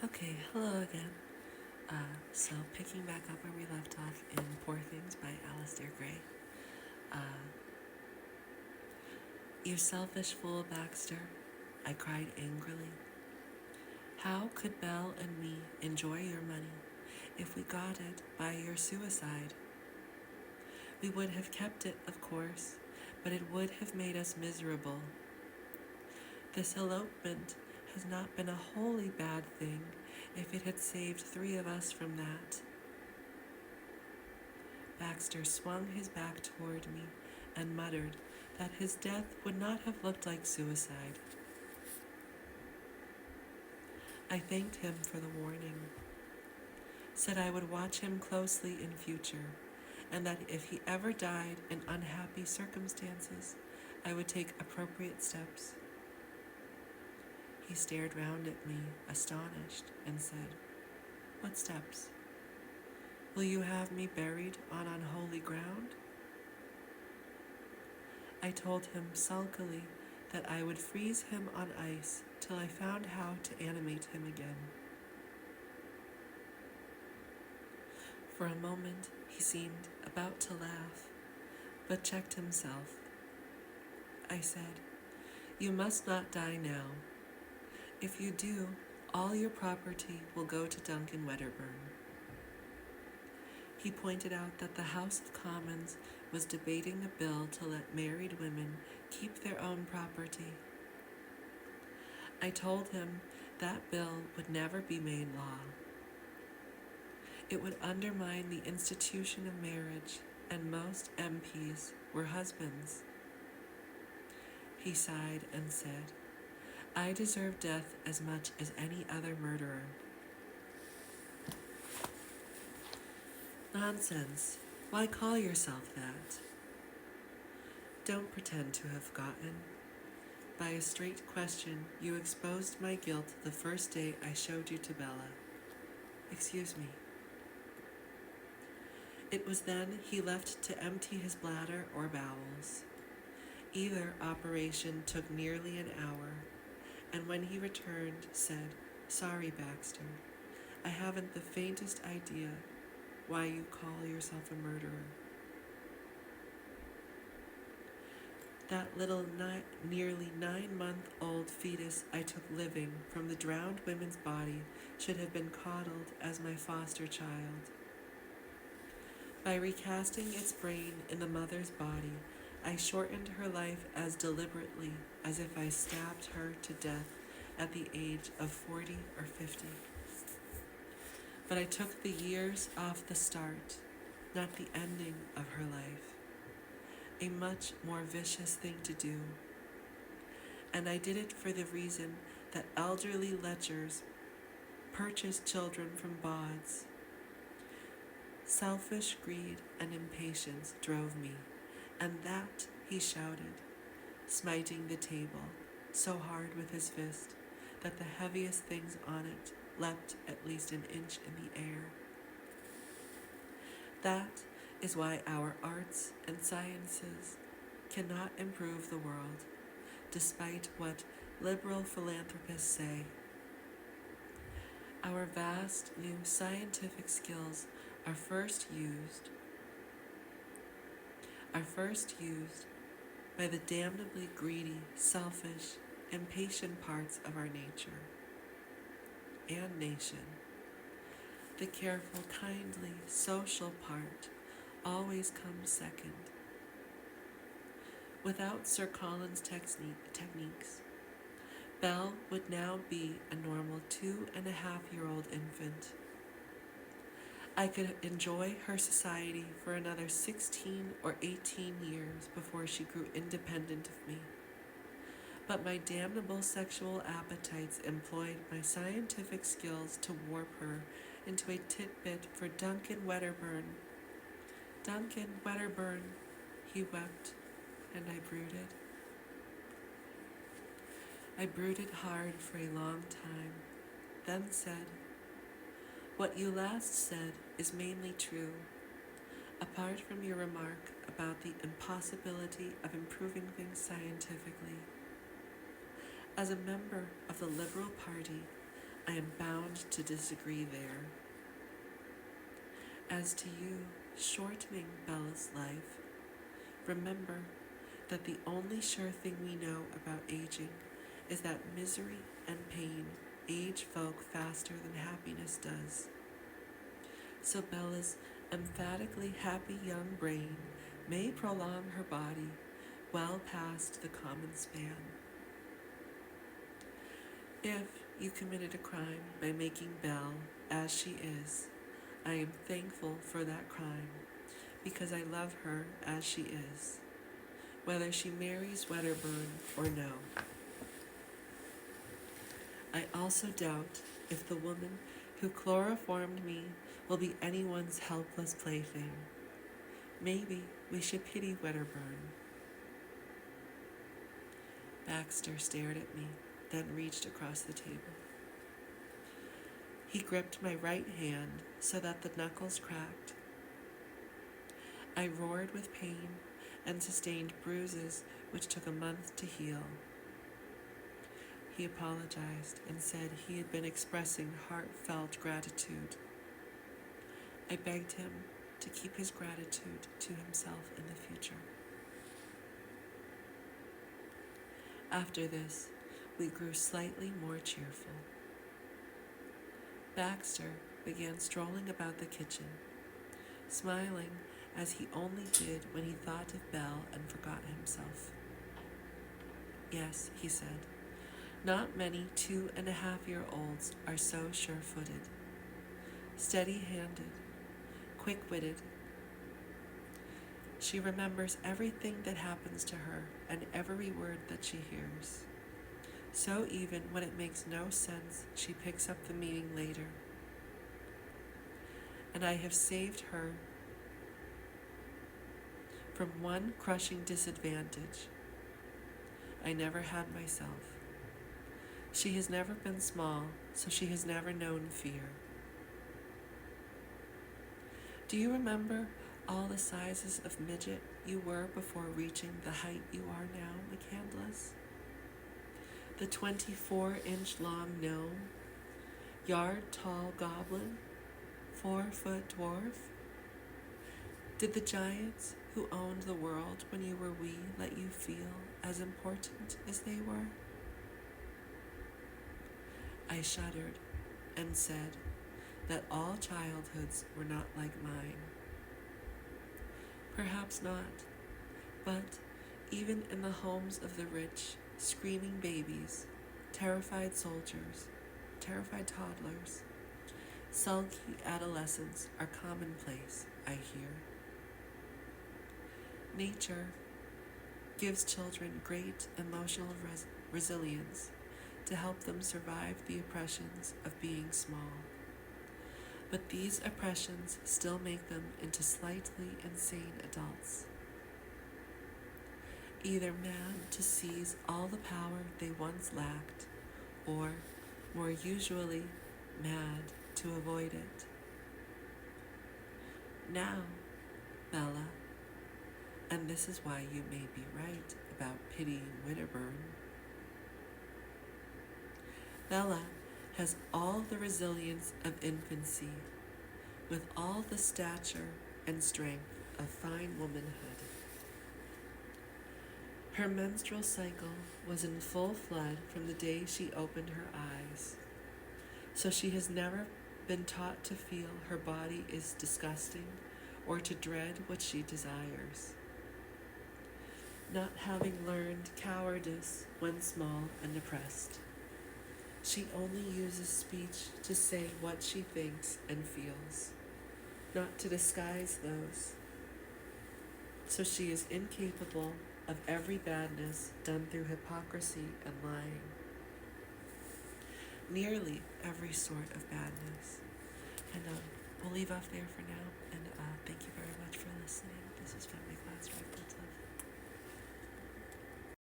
Okay, hello again. So picking back up where we left off in Poor Things by 𝔼ℝ𝕆𝕏𝕐. Uh, You selfish fool, Baxter, I cried angrily. How could 𝔼 and me enjoy your money if we got it by your suicide? We would have kept it, of course, but it would have made us miserable. This elopement has not been a wholly bad thing if it had saved 3 of us from that. Baxter swung his back toward me and muttered that his death would not have looked like suicide. I thanked him for the warning, said I would watch him closely in future, and that if he ever died in unhappy circumstances, I would take appropriate steps. He stared round at me, astonished, and said, "What steps? Will you have me buried on unholy ground?" I told him sulkily that I would freeze him on ice till I found how to animate him again. For a moment he seemed about to laugh, but checked himself. I said, "You must not die now. If you do, all your property will go to Duncan Wedderburn." He pointed out that the House of Commons was debating a bill to let married women keep their own property. I told him that bill would never be made law. It would undermine the institution of marriage, and most MPs were husbands. He sighed and said, "I deserve death as much as any other murderer." "Nonsense. Why call yourself that? Don't pretend to have forgotten. By a straight question, you exposed my guilt the first day I showed you to Bella. Excuse me." It was then he left to empty his bladder or bowels. Either operation took nearly an hour, and when he returned, said, "Sorry, Baxter, I haven't the faintest idea why you call yourself a murderer." That little nearly 9-month-old fetus I took living from the drowned women's body should have been coddled as my foster child. By recasting its brain in the mother's body, I shortened her life as deliberately as if I stabbed her to death at the age of 40 or 50. But I took the years off the start, not the ending of her life. A much more vicious thing to do. And I did it for the reason that elderly lechers purchase children from bawds. Selfish greed and impatience drove me, and that, he shouted, smiting the table so hard with his fist that the heaviest things on it leapt at least an inch in the air. That is why our arts and sciences cannot improve the world, despite what liberal philanthropists say. Our vast new scientific skills are first used by the damnably greedy, selfish, impatient parts of our nature and nation. The careful, kindly, social part always comes second. Without Sir Colin's techniques, 𝔼 would now be a normal 2.5-year-old infant. I could enjoy her society for another 16 or 18 years before she grew independent of me. But my damnable sexual appetites employed my scientific skills to warp her into a titbit for Duncan Wedderburn. Duncan Wedderburn, he wept, and I brooded. I brooded hard for a long time, then said, "What you last said is mainly true, apart from your remark about the impossibility of improving things scientifically. As a member of the Liberal Party, I am bound to disagree there. As to you, shortening Bella's life, remember that the only sure thing we know about aging is that misery and pain age folk faster than happiness does. So Bella's emphatically happy young brain may prolong her body well past the common span. If you committed a crime by making Belle as she is, I am thankful for that crime, because I love her as she is, whether she marries 𝔼ℝ𝕆𝕆 or no. I also doubt if the woman who chloroformed me will be anyone's helpless plaything. Maybe we should pity 𝔼ℝ𝕆𝕆. Baxter stared at me, then reached across the table. He gripped my right hand so that the knuckles cracked. I roared with pain and sustained bruises which took a month to heal. He apologized and said he had been expressing heartfelt gratitude. I begged him to keep his gratitude to himself in the future. After this, we grew slightly more cheerful. Baxter began strolling about the kitchen, smiling as he only did when he thought of Belle and forgot himself. Yes, he said, not many 2.5-year-olds are so sure-footed, steady-handed, quick-witted. She remembers everything that happens to her and every word that she hears. So even when it makes no sense, she picks up the meaning later. And I have saved her from one crushing disadvantage I never had myself. She has never been small, so she has never known fear. Do you remember all the sizes of midget you were before reaching the height you are now, 𝔼ℝ𝕆𝕆? The 24-inch-long gnome, yard-tall goblin, 4-foot dwarf? Did the giants who owned the world when you were wee let you feel as important as they were? I shuddered and said that all childhoods were not like mine. Perhaps not, but even in the homes of the rich, screaming babies, terrified soldiers, terrified toddlers, sulky adolescents are commonplace, I hear. Nature gives children great emotional resilience to help them survive the oppressions of being small. But these oppressions still make them into slightly insane adults, either mad to seize all the power they once lacked, or, more usually, mad to avoid it. Now, Bella, and this is why you may be right about pitying 𝔼ℝ𝕆𝕆, Bella has all the resilience of infancy, with all the stature and strength of fine womanhood. Her menstrual cycle was in full flood from the day she opened her eyes, so she has never been taught to feel her body is disgusting or to dread what she desires. Not having learned cowardice when small and depressed, she only uses speech to say what she thinks and feels, not to disguise those. So she is incapable of every badness done through hypocrisy and lying. Nearly every sort of badness. And we'll leave off there for now. And thank you very much for listening. This is 𝔼ℝ𝕆𝕆.